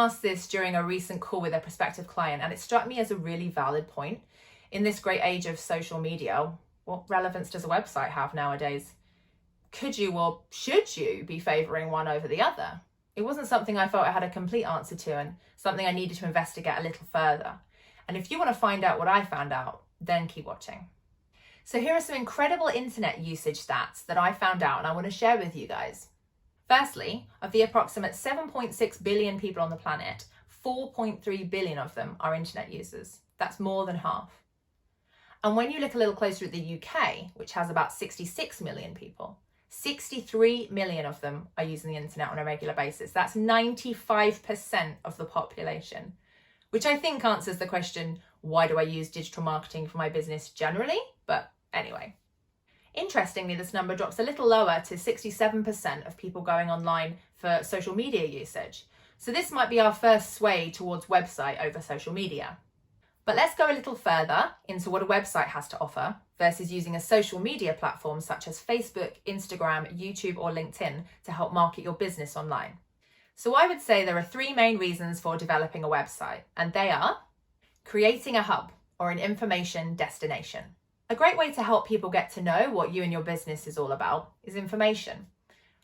asked this during a recent call with a prospective client, and it struck me as a really valid point. In this great age of social media, what relevance does a website have nowadays? Could you or should you be favoring one over the other? It wasn't something I felt I had a complete answer to, and something I needed to investigate a little further. And if you want to find out what I found out, then keep watching. So here are some incredible internet usage stats that I found out and I want to share with you guys. Firstly, of the approximate 7.6 billion people on the planet, 4.3 billion of them are internet users. That's more than half. And when you look a little closer at the UK, which has about 66 million people, 63 million of them are using the internet on a regular basis. That's 95% of the population, which I think answers the question, why do I use digital marketing for my business generally? But anyway. Interestingly, this number drops a little lower to 67% of people going online for social media usage. So this might be our first sway towards website over social media. But let's go a little further into what a website has to offer versus using a social media platform such as Facebook, Instagram, YouTube, or LinkedIn to help market your business online. So I would say there are three main reasons for developing a website, and they are creating a hub or an information destination. A great way to help people get to know what you and your business is all about is information.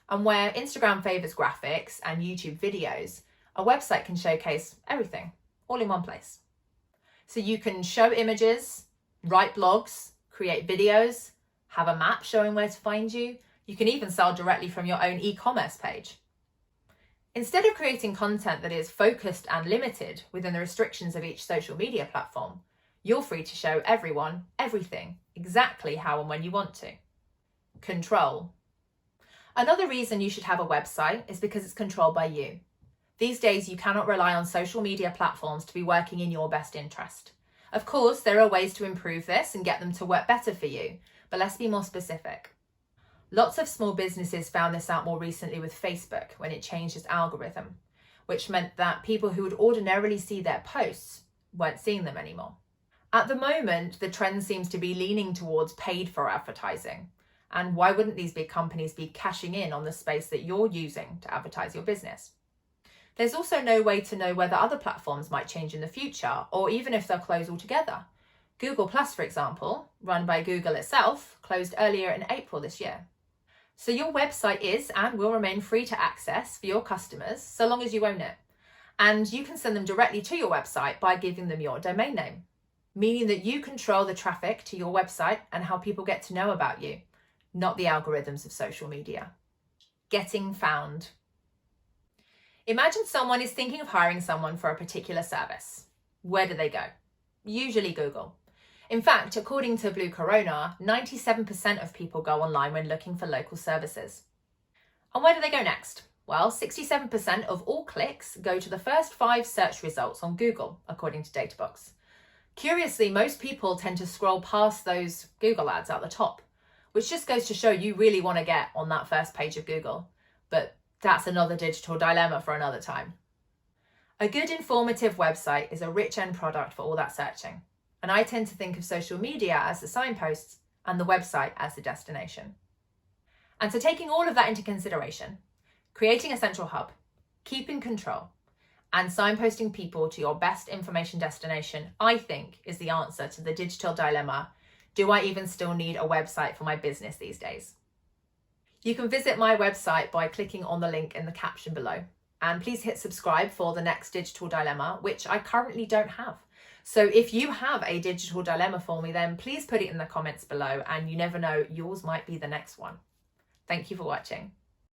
And where Instagram favors graphics and YouTube videos, a website can showcase everything, all in one place. So you can show images, write blogs, create videos, have a map showing where to find you. You can even sell directly from your own e-commerce page. Instead of creating content that is focused and limited within the restrictions of each social media platform, you're free to show everyone everything, exactly how and when you want to. Control. Another reason you should have a website is because it's controlled by you. These days, you cannot rely on social media platforms to be working in your best interest. Of course, there are ways to improve this and get them to work better for you, but let's be more specific. Lots of small businesses found this out more recently with Facebook when it changed its algorithm, which meant that people who would ordinarily see their posts weren't seeing them anymore. At the moment, the trend seems to be leaning towards paid for advertising. And why wouldn't these big companies be cashing in on the space that you're using to advertise your business? There's also no way to know whether other platforms might change in the future, or even if they'll close altogether. Google+, for example, run by Google itself, closed earlier in April this year. So your website is and will remain free to access for your customers, so long as you own it. And you can send them directly to your website by giving them your domain name, meaning that you control the traffic to your website and how people get to know about you, not the algorithms of social media. Getting found. Imagine someone is thinking of hiring someone for a particular service. Where do they go? Usually Google. In fact, according to Blue Corona, 97% of people go online when looking for local services. And where do they go next? Well, 67% of all clicks go to the first 5 search results on Google, according to Databox. Curiously, most people tend to scroll past those Google ads at the top, which just goes to show you really want to get on that first page of Google. But that's another digital dilemma for another time. A good informative website is a rich end product for all that searching. And I tend to think of social media as the signposts and the website as the destination. And so taking all of that into consideration, creating a central hub, keeping control, and signposting people to your best information destination, I think, is the answer to the digital dilemma. Do I even still need a website for my business these days? You can visit my website by clicking on the link in the caption below. And please hit subscribe for the next digital dilemma, which I currently don't have. So if you have a digital dilemma for me, then please put it in the comments below, and you never know, yours might be the next one. Thank you for watching.